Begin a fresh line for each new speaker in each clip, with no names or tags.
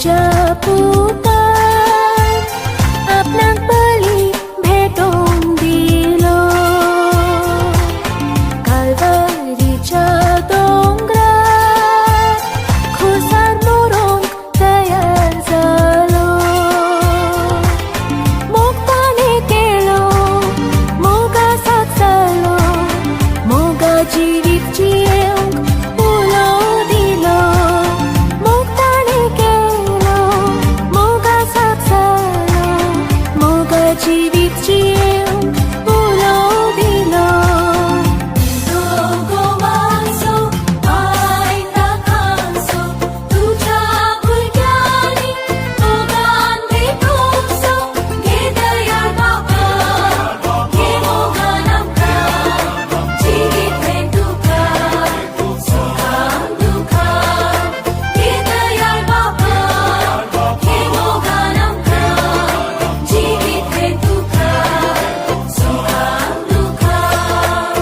पुकार आपणाक बळी भेटोवन दिलो काल्वरीच्या दोंगरार खुसार मुरोंक तयार जालो मोग ताणें केलो मोगासाक जालो मोगा जिवीत जियेवंक उलो दिलो मोग ताणें केलो मोगासाक जालो मोगा जिवीत जियेवंक उलो दिलो गोवाचो आयता कांसो तुझ्या भुरग्यांनी मोगान भेटोवचो घे दयाळ बाबा घे मोगान आमकां जिवीत हे तुका सुखान दुखान घे दयाळ बाबा घे मोगान आमकां जिवीत हे तुका सुखान दुखान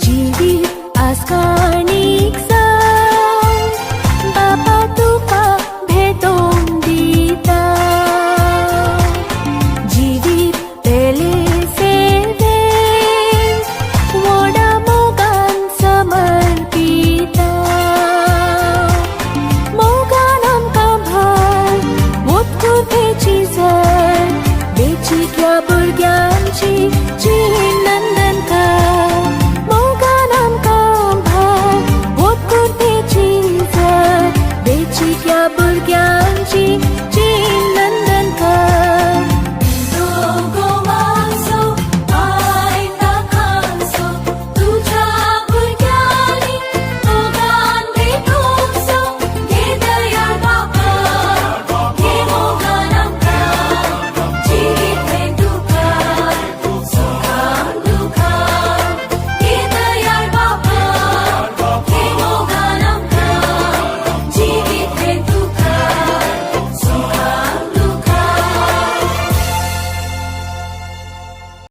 जिवीत आसकाणीक